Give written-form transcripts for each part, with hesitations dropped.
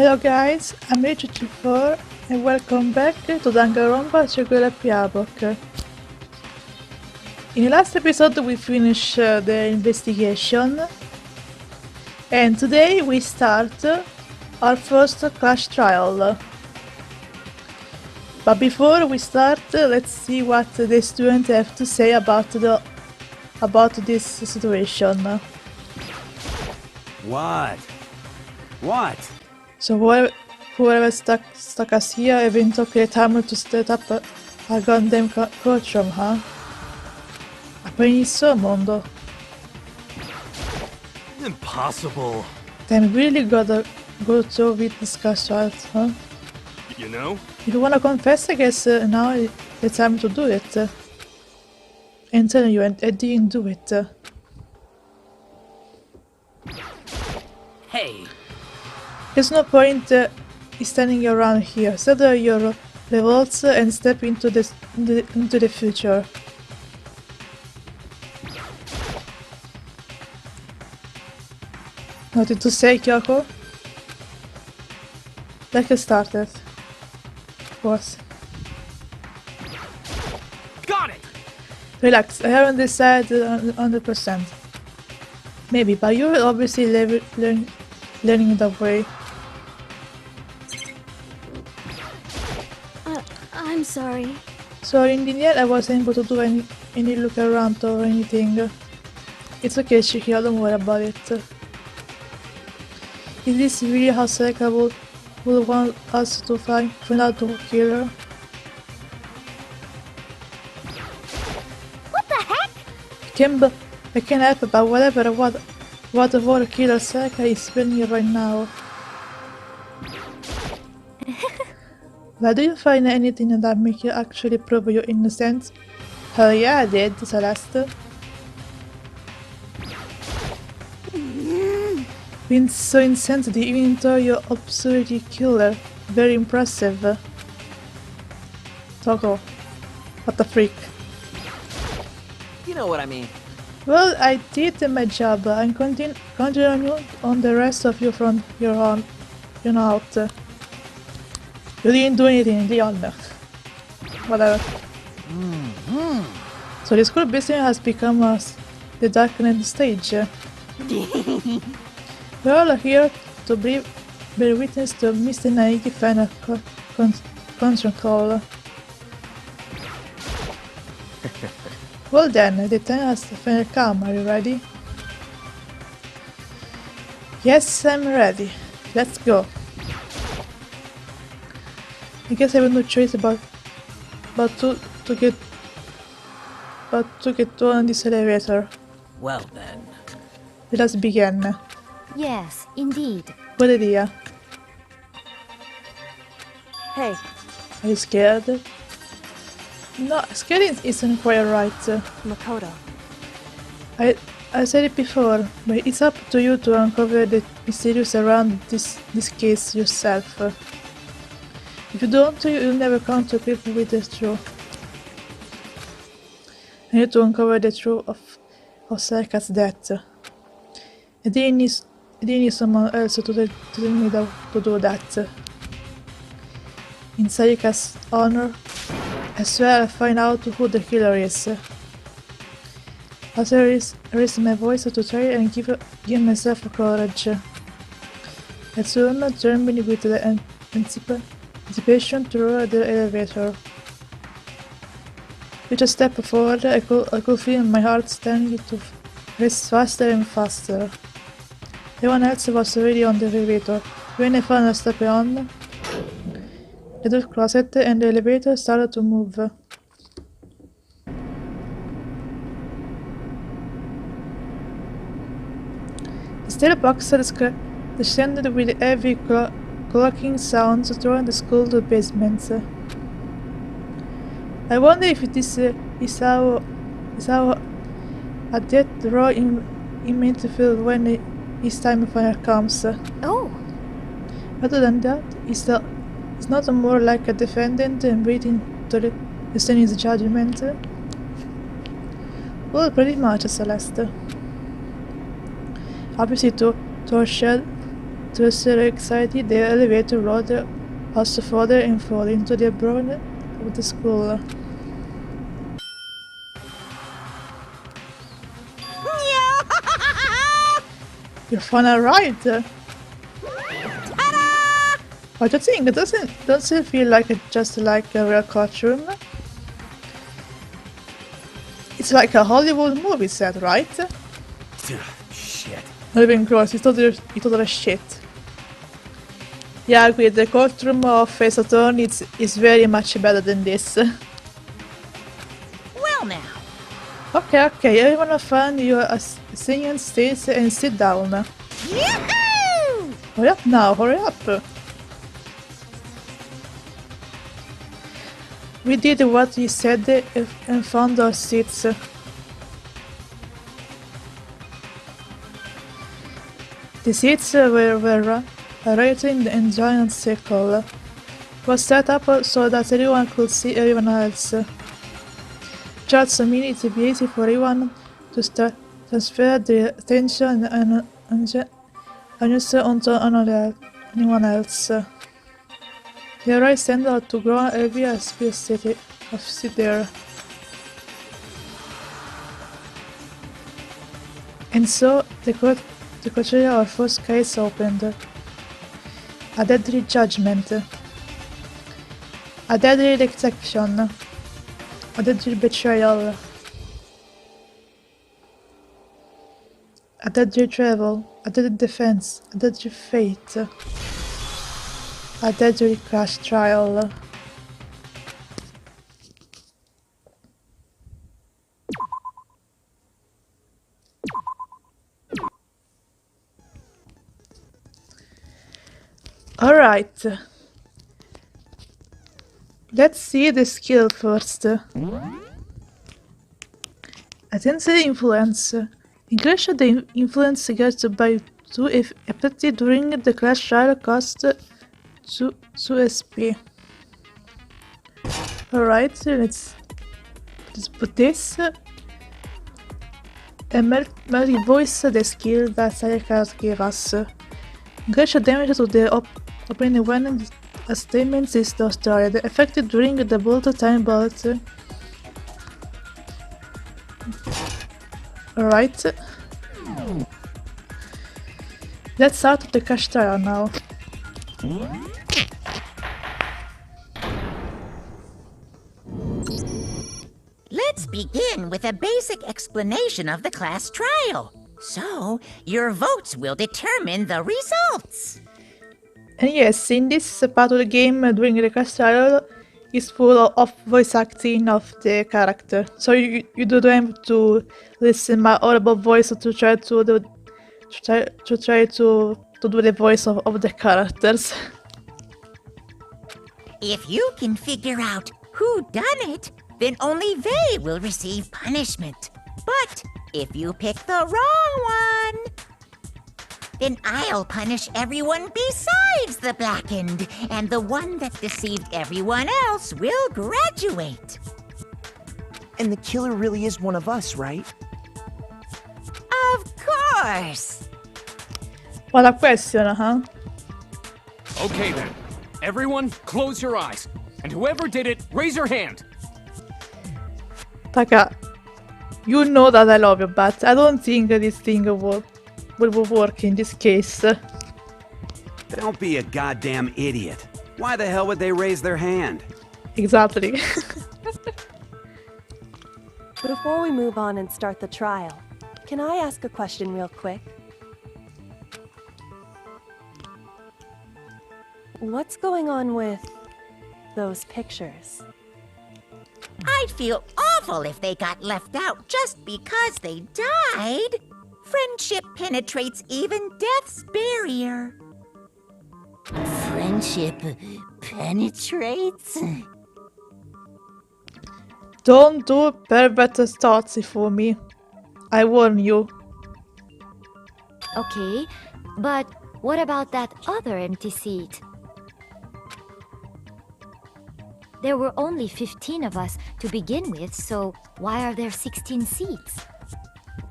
Hello guys, I'm Chapetr and welcome back to Danganronpa Havoc. In the last episode we finished the investigation and today we start our first clash trial. But before we start, let's see what the students have to say about this situation. What? So whoever stuck us here even took the time to set up a goddamn courtroom, huh? Apprendizzo mondo. Impossible. Then we really gotta go through with this trials, huh? You know? If you wanna confess, I guess now is the time to do it. And tell you, I didn't do it. Hey! There's no point standing around here. Settle your revolts and step into the future. Nothing to say, Kyoko? Let's get started. Of course. Got it! Relax, I haven't decided 100%. Maybe, but you're obviously learning the way. I'm sorry. So in the end I wasn't able to do any look around or anything. It's okay, Shiki, don't worry about it. Is this really how Seika would want us to find out the killer? What the heck? I can't help it, but what the war killer Seika is feeling right now. But do you find anything that makes you actually prove your innocence? Hell yeah, I did, Celeste. Being so insensitive even though you're absolutely killer. Very impressive. Toko. What the freak. You know what I mean. Well, I did my job. I'm continuing on the rest of you from your own. You know out. You didn't do anything, Leon. Whatever. So the school business has become the darkened stage. We're all here to bear witness to Mr. Naiki final control. Well then, the time has finally come. Are you ready? Yes, I'm ready. Let's go. I guess I have no choice but to get on this elevator. Well then. Let us begin. Yes, indeed. Good idea. Hey, Are you scared? No, scared isn't quite right. Makoto. I said it before, but it's up to you to uncover the mysterious around this case yourself. If you don't, you'll never come to grips with the truth. I need to uncover the truth of Seika's death. I didn't need someone else to tell me to do that. In Seika's honor, I swear I'll find out who the killer is. I'll raise my voice to try and give myself courage. I soon join me with the anticipation through the elevator. With a step forward, I could feel my heart starting to race faster and faster. Everyone else was already on the elevator. When I finally stepped on, the door closed and the elevator started to move. The steel box descended with heavy clocking sounds through the school to basement. I wonder if this is how a death row in meant to feel when his time finally comes. Oh, Other than that, it's not more like a defendant and waiting to stand his judgment. Well, pretty much, Celeste. Obviously, to To a zero anxiety, the elevator rolled us further and further into the abroad of the school. Your final ride! What do you think? Does it feel like just like a real courtroom? It's like a Hollywood movie set, right? Shit. Not even close, it's total shit. Yeah, I agree, the courtroom of Ace Attorney is very much better than this. Well now. Okay, everyone find your singing stage and sit down. Yahoo! Hurry up now, hurry up! We did what you said and found our seats. The seats were arranged in a giant circle. It was set up so that everyone could see everyone else. Just made it be easy for everyone to transfer their attention and onto anyone else. The right stand out to grow every aspect of sit there. And so the court of our first case opened. A deadly judgment. A deadly deception. A deadly betrayal. A deadly travel. A deadly defense. A deadly fate. A deadly crash trial. Alright. Let's see the skill first. Intensity influence. Increase the influence get by 2 if effective during the crash trial cost 2 SP. Alright, let's put this. And merely voice the skill that Sayaka gave us. Increase damage to the opening when a statement is destroyed, effective during the bolt time bolt. Alright. Let's start the cash trial now. Let's begin with a basic explanation of the class trial. So, your votes will determine the results. And yes, in this part of the game, during the class trial, is full of voice acting of the character. So you don't have to listen my audible voice to try to do the voice of the characters. If you can figure out who done it, then only they will receive punishment. But if you pick the wrong one, then I'll punish everyone besides the blackened, and the one that deceived everyone else will graduate. And the killer really is one of us, right? Of course! What a question, huh? Okay then. Everyone, close your eyes. And whoever did it, raise your hand. Taka, you know that I love you, but I don't think this thing will work in this case. Don't be a goddamn idiot. Why the hell would they raise their hand? Exactly. Before we move on and start the trial, can I ask a question real quick? What's going on with those pictures? I'd feel awful if they got left out just because they died. Friendship penetrates even death's barrier. Friendship penetrates? Don't do perverted thoughts for me. I warn you. Okay, but what about that other empty seat? There were only 15 of us to begin with, so why are there 16 seats?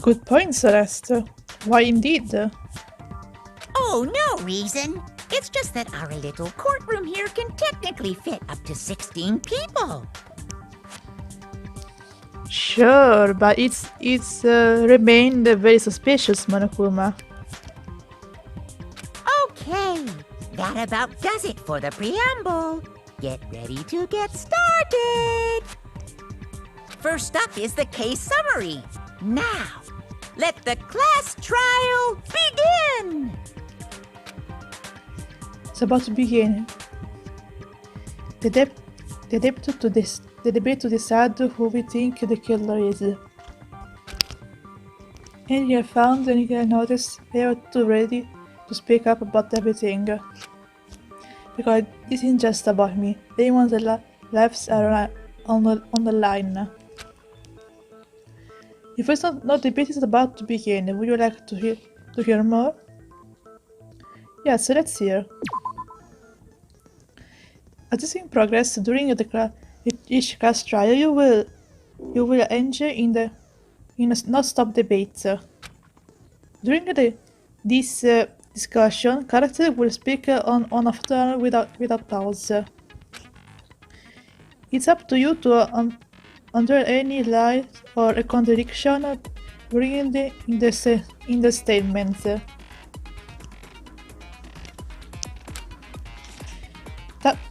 Good point, Celeste. Why indeed? Oh, no reason. It's just that our little courtroom here can technically fit up to 16 people. Sure, but it's remained very suspicious, Monokuma. Okay, that about does it for the preamble. Get ready to get started. First up is the case summary. Now, let the class trial begin. It's about to begin. The debate to decide who we think the killer is. And you found and you noticed they are too ready to speak up about everything. Because this isn't just about me. Anyone's lives are on the line. The first not debate is about to begin. Would you like to hear more? Yes, let's hear. As this in progress during each class trial, you will engage in a non-stop debate. During this discussion, characters will speak on after without pause. It's up to you to under any lie or a contradiction during in the statement.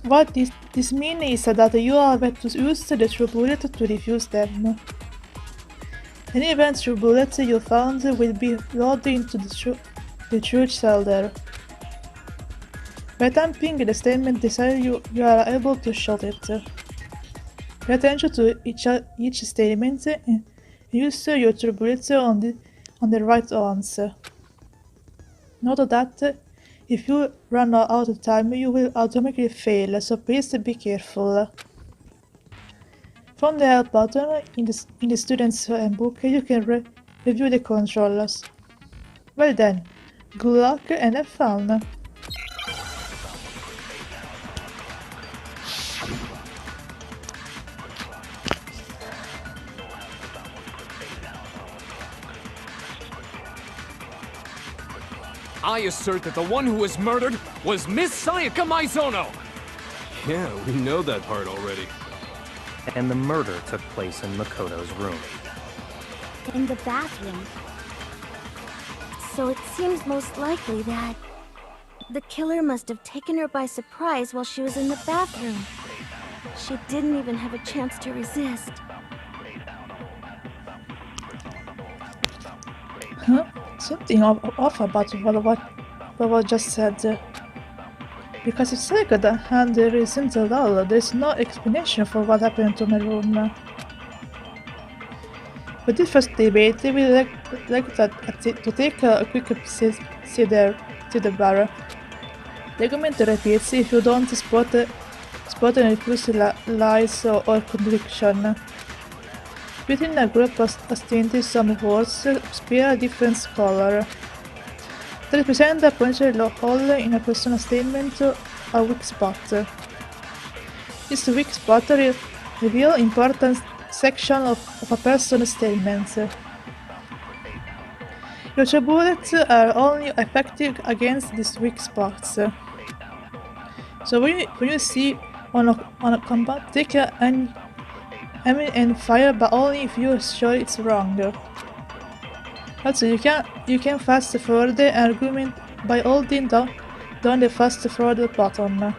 What this means is that you have to use the true bullet to refuse them. Any event true bullet you found will be loaded into the true shoulder. By typing the statement desired, you are able to shoot it. Pay attention to each statement and use your true bullets on the right ones. Note that if you run out of time, you will automatically fail, so please be careful. From the help button in the student's handbook, you can review the controls. Well then, good luck and have fun! I assert that the one who was murdered was Miss Sayaka Maizono! Yeah, we know that part already. And the murder took place in Makoto's room. In the bathroom. So it seems most likely that the killer must have taken her by surprise while she was in the bathroom. She didn't even have a chance to resist. Huh? Something off about what was just said. Because it's second and there isn't at all. There's no explanation for what happened to my room. With this first debate, we would like to take a quick sit there to the bar. The argument repeats if you don't spot and refuse lies or contradiction. Within a group of some words bear a different color. They represent a potential hole in a personal statement or a weak spot. This weak spot reveals important section of a person's statement. Your true bullets are only effective against these weak spots. So when you see on a combat, take an aim and fire, but only if you are sure it's wrong. Also, you can fast forward the argument by holding down the fast forward button.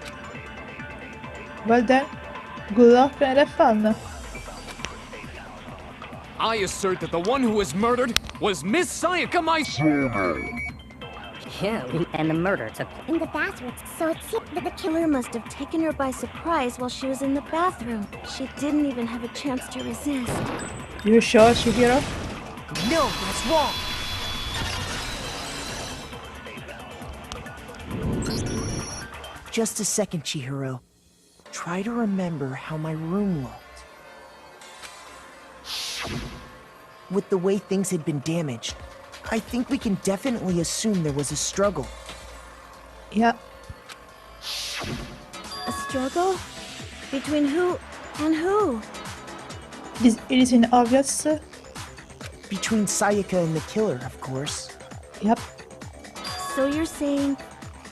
Well then, good luck and have fun! I assert that the one who was murdered was Miss Sayaka Maizono! Yeah, and the murder took In the bathroom. So it seems that the killer must have taken her by surprise while she was in the bathroom. She didn't even have a chance to resist. You sure, Shihiro? No, that's wrong. Just a second, Chihiro. Try to remember how my room looked. With the way things had been damaged, I think we can definitely assume there was a struggle. Yeah. A struggle? Between who and who? It isn't obvious. Between Sayaka and the killer, of course. Yep. So you're saying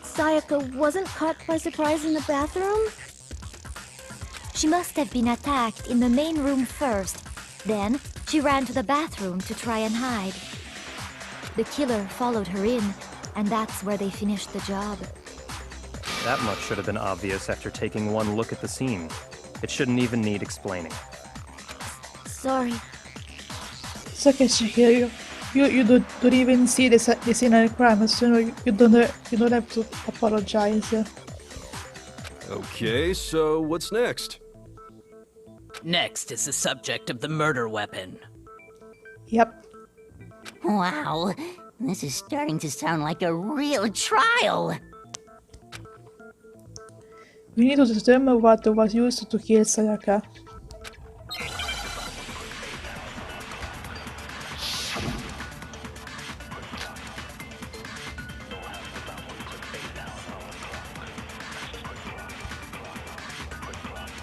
Sayaka wasn't caught by surprise in the bathroom? She must have been attacked in the main room first. Then, she ran to the bathroom to try and hide. The killer followed her in, and that's where they finished the job. That much should have been obvious after taking one look at the scene. It shouldn't even need explaining. Sorry. It's okay, Shihiro. You don't even see the scene of the crime, so you don't have to apologize. Okay, so what's next? Next is the subject of the murder weapon. Yep. Wow, this is starting to sound like a real trial. We need to determine what was used to kill Sayaka.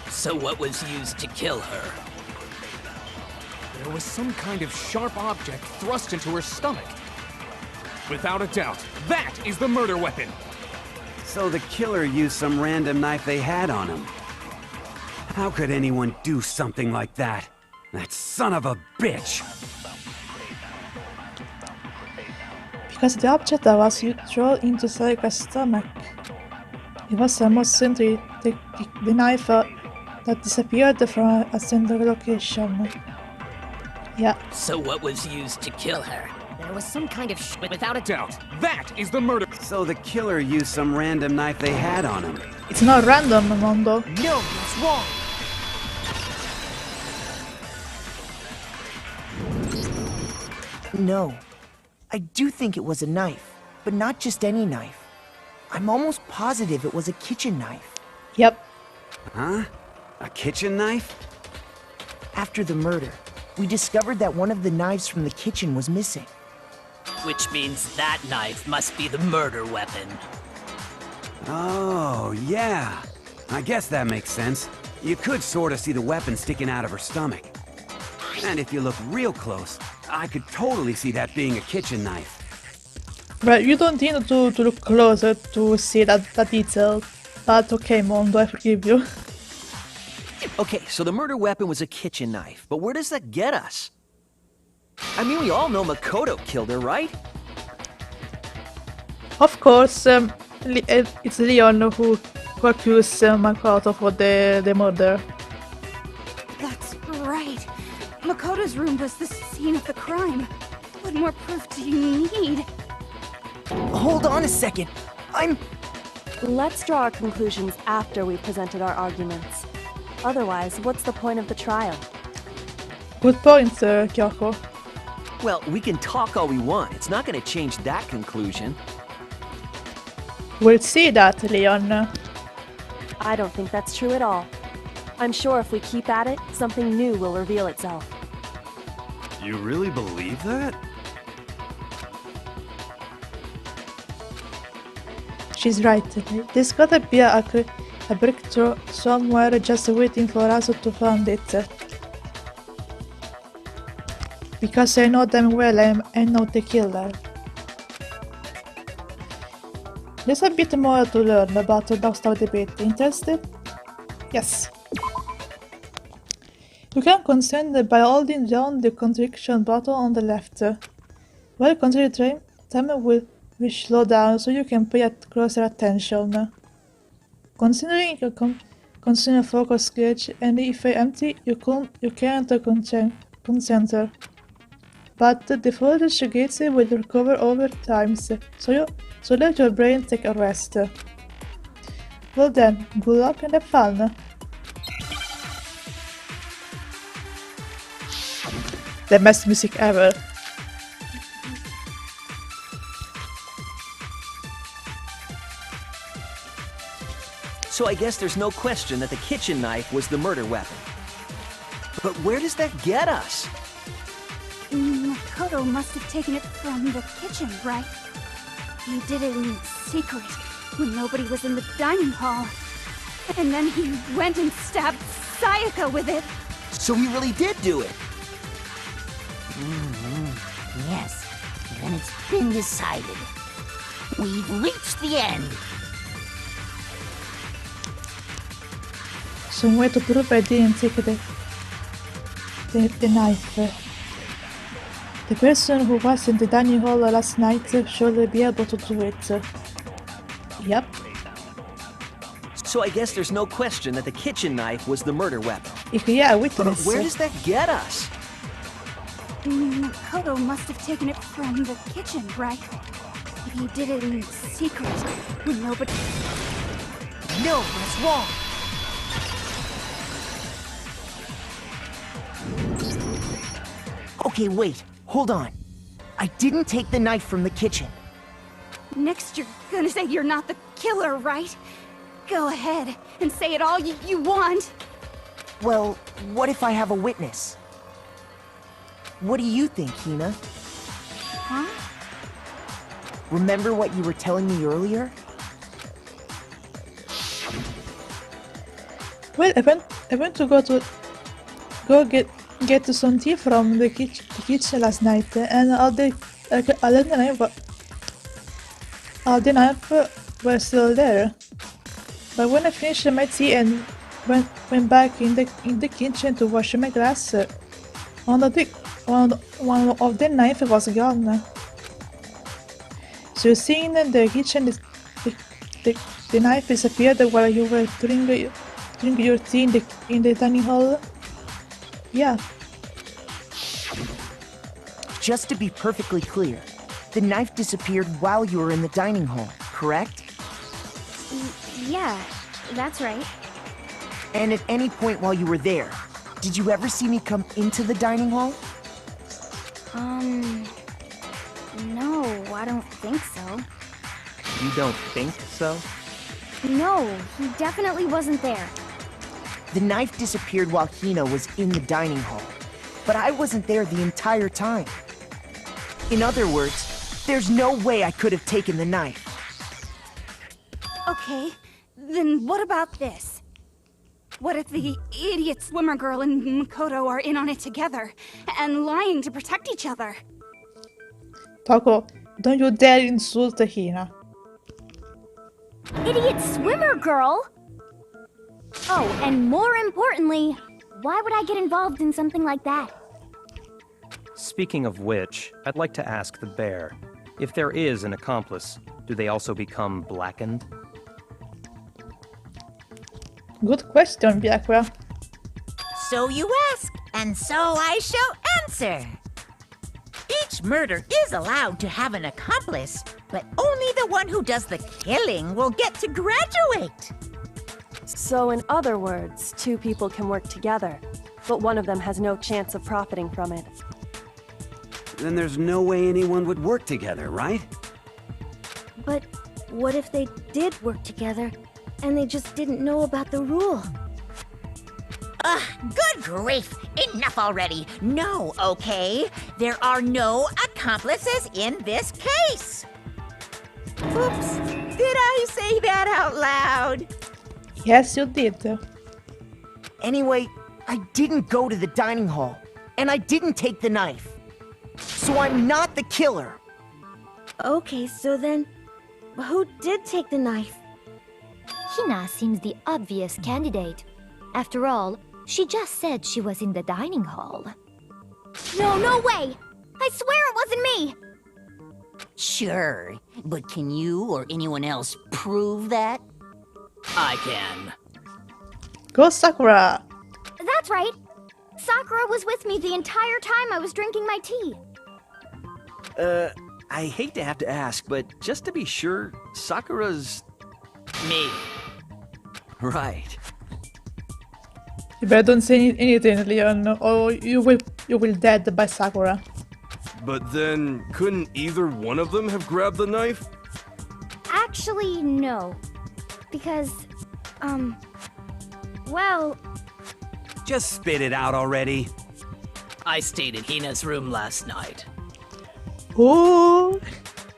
So what was used to kill her? There was some kind of sharp object thrust into her stomach. Without a doubt, that is the murder weapon. So the killer used some random knife they had on him. How could anyone do something like that? That son of a bitch! Because the object that was thrown into Sayaka's stomach. It was almost certainly the knife that disappeared from a central location. Yeah. So what was used to kill her? There was some kind of Without a doubt, that is the murder. So the killer used some random knife they had on him. It's not random, Mondo. No, that's wrong. No. I do think it was a knife, but not just any knife. I'm almost positive it was a kitchen knife. Yep. Huh? A kitchen knife? After the murder, we discovered that one of the knives from the kitchen was missing. Which means that knife must be the murder weapon. Oh, yeah. I guess that makes sense. You could sort of see the weapon sticking out of her stomach. And if you look real close, I could totally see that being a kitchen knife. But you don't need to look closer to see that detail. But okay, Mondo, I forgive you. Okay, so the murder weapon was a kitchen knife, but where does that get us? I mean, we all know Makoto killed her, right? Of course, it's Leon who accused Makoto for the murder. That's right. Makoto's room was the scene of the crime. What more proof do you need? Hold on a second. Let's draw our conclusions after we've presented our arguments. Otherwise, what's the point of the trial? Good point, Kyoko. Well, we can talk all we want. It's not going to change that conclusion. We'll see that, Leon. I don't think that's true at all. I'm sure if we keep at it, something new will reveal itself. You really believe that? She's right. There's gotta be a breakthrough somewhere just waiting for us to find it. Because I know them well, I'm not the killer. There's a bit more to learn about the Dog Star debate. Interested? Yes. You can continue by holding down the contradiction button on the left. While continuing, time will slow down so you can pay closer attention. Considering you consider focus gauge, and if empty, you can't concentrate. But the voltage gates will recover over time, so let your brain take a rest. Well then, good luck and have fun! The best music ever! So I guess there's no question that the kitchen knife was the murder weapon. But where does that get us? Makoto must have taken it from the kitchen, right? He did it in secret, when nobody was in the dining hall. And then he went and stabbed Sayaka with it. So he really did do it. Yes, then it's been decided. We've reached the end. Some way to prove I didn't take the knife. The person who was in the dining hall last night should be able to do it. Yep. So I guess there's no question that the kitchen knife was the murder weapon. Yeah, But witness. where does that get us? Makoto must have taken it from the kitchen, right? He did it in secret, when nobody... No, that's wrong. Okay, wait. Hold on. I didn't take the knife from the kitchen. Next you're gonna say you're not the killer, right? Go ahead and say it all you want. Well, what if I have a witness? What do you think, Hina? Huh? Remember what you were telling me earlier? Well, I went to go get some tea from the kitchen last night, and all the knife were still there. But when I finished my tea and went back in the kitchen to wash my glass, one of the knife was gone. So seeing the kitchen, the knife disappeared while you were drinking your tea in the dining hall. Yeah. Just to be perfectly clear, the knife disappeared while you were in the dining hall, correct? Yeah, that's right. And at any point while you were there, did you ever see me come into the dining hall? No, I don't think so. You don't think so? No, he definitely wasn't there. The knife disappeared while Hina was in the dining hall, but I wasn't there the entire time. In other words, there's no way I could have taken the knife. Okay, then what about this? What if the idiot swimmer girl and Makoto are in on it together, and lying to protect each other? Paco, don't you dare insult Hina. Idiot swimmer girl! Oh, and more importantly, why would I get involved in something like that? Speaking of which, I'd like to ask the bear, if there is an accomplice, do they also become blackened? Good question, Biakwa. So you ask, and so I shall answer. Each murder is allowed to have an accomplice, but only the one who does the killing will get to graduate. So in other words, two people can work together, but one of them has no chance of profiting from it. Then there's no way anyone would work together, right? But what if they did work together, and they just didn't know about the rule? Ugh, good grief! Enough already! No, okay? There are no accomplices in this case! Oops, did I say that out loud? Yes, you did. Anyway, I didn't go to the dining hall, and I didn't take the knife. So I'm not the killer. Okay, so then, who did take the knife? Hina seems the obvious candidate. After all, she just said she was in the dining hall. No way! I swear it wasn't me! Sure, but can you or anyone else prove that? I can. Go Sakura! That's right! Sakura was with me the entire time I was drinking my tea. I hate to have to ask, but just to be sure, Sakura's... Me. Right. You better don't say anything, Leon, or you will dead by Sakura. But then, couldn't either one of them have grabbed the knife? Actually, no. Because, well... Just spit it out already. I stayed in Hina's room last night. Ooh,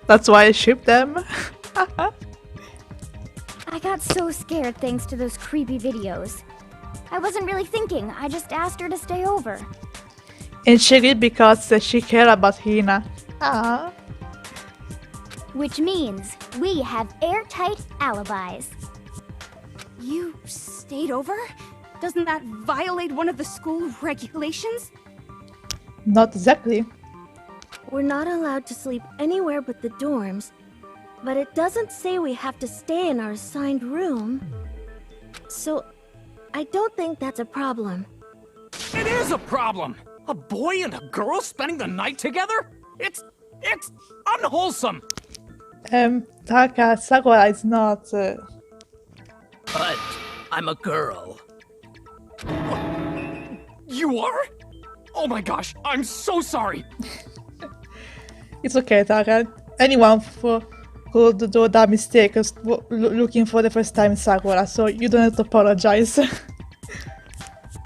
that's why I shipped them. I got so scared thanks to those creepy videos. I wasn't really thinking, I just asked her to stay over. And she did because she cared about Hina. Ah. Which means we have airtight alibis. You stayed over? Doesn't that violate one of the school regulations? Not exactly. We're not allowed to sleep anywhere but the dorms, but it doesn't say we have to stay in our assigned room. So, I don't think that's a problem. It is a problem! A boy and a girl spending the night together? It's unwholesome! Taka, Sakura is not... But I'm a girl. You are? Oh my gosh, I'm so sorry! It's okay, Taka. Anyone could do that mistake looking for the first time Sakura, so you don't have to apologize.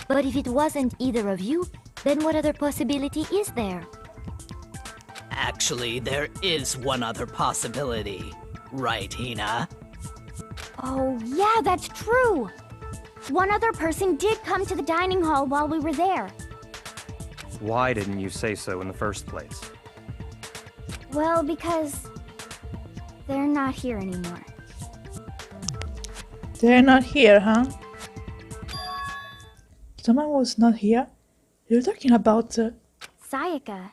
But if it wasn't either of you, then what other possibility is there? Actually, there is one other possibility. Right, Hina? Oh, yeah, that's true! One other person did come to the dining hall while we were there. Why didn't you say so in the first place? Well, because... they're not here anymore. They're not here, huh? Someone was not here? You're talking about... Sayaka.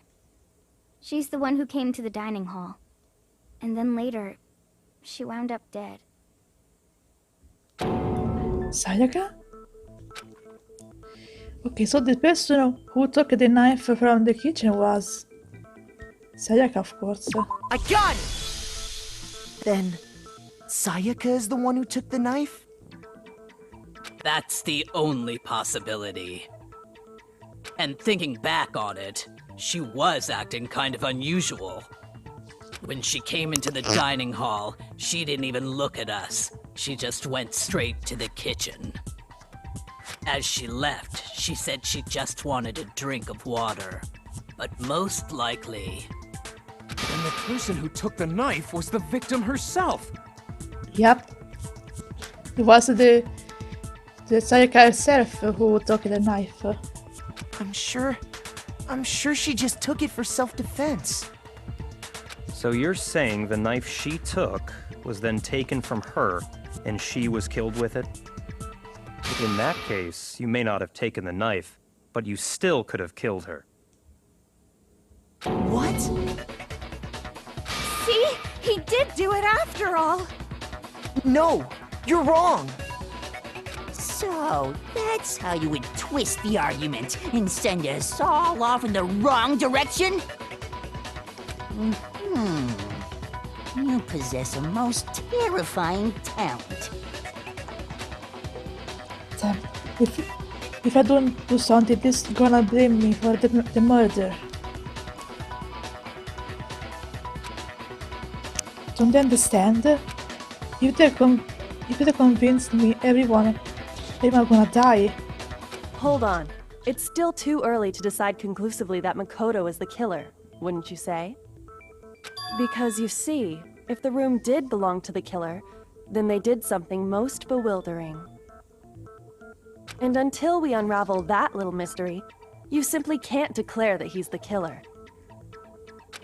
She's the one who came to the dining hall. And then later, she wound up dead. Sayaka? Okay, so the person who took the knife from the kitchen was... Sayaka, of course. I got it! Then, Sayaka is the one who took the knife? That's the only possibility. And thinking back on it, she was acting kind of unusual. When she came into the dining hall, she didn't even look at us. She just went straight to the kitchen. As she left, she said she just wanted a drink of water. But most likely... And the person who took the knife was the victim herself! Yep. It was the Sayaka herself who took the knife. I'm sure she just took it for self-defense. So you're saying the knife she took was then taken from her, and she was killed with it? In that case, you may not have taken the knife, but you still could have killed her. What? See? He did do it after all! No! You're wrong! So, that's how you would twist the argument and send us all off in the wrong direction? You possess a most terrifying talent. If I don't do something, this is gonna blame me for the murder. Don't you understand? If they convince me, everyone gonna die. Hold on. It's still too early to decide conclusively that Makoto is the killer, wouldn't you say? Because you see, if the room did belong to the killer, then they did something most bewildering. And until we unravel that little mystery, you simply can't declare that he's the killer.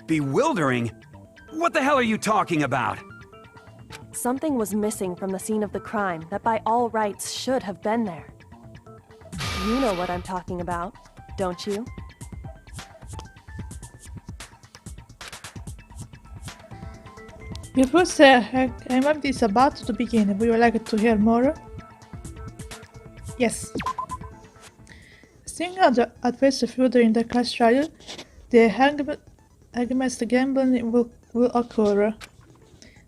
Bewildering? What the hell are you talking about? Something was missing from the scene of the crime that by all rights should have been there. You know what I'm talking about, don't you? Your first event is about to begin. Would you like to hear more? Yes. Seeing at first further in the class trial, the Hangman's gambling will occur.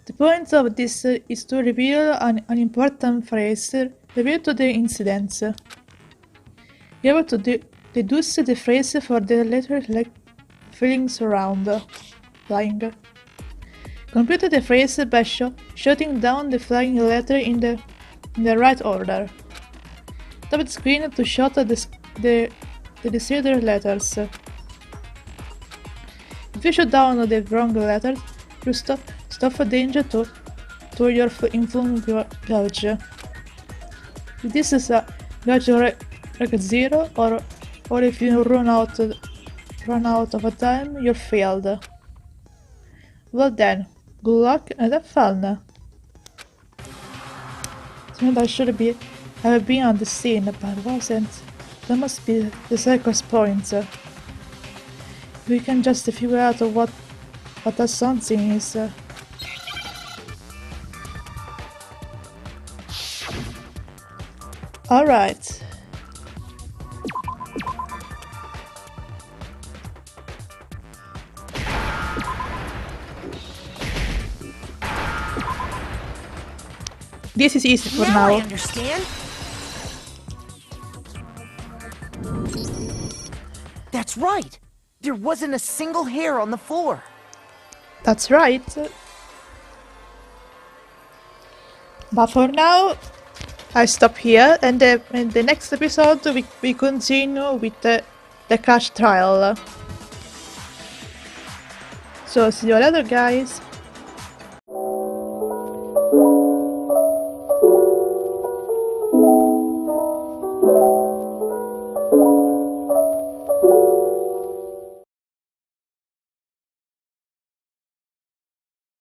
The point of this is to reveal an important phrase related to the incident. You have to deduce the phrase for the letter flying around. Complete the phrase by shutting down the flying letter in the right order. Tap the screen to shut the desired letters. If you shut down the wrong letter, you stop a danger to your influence gauge. If this is a gauge like 0, or if you run out of time, you're failed. Well then, Good luck and have fun. Seemed I should have been on the scene, but wasn't. That must be the circus point. We can just figure out what that something is. Alright. This is easy for now. I understand. That's right. There wasn't a single hair on the floor. That's right. But for now, I stop here, and in the next episode we continue with the cash trial. So see you later, guys.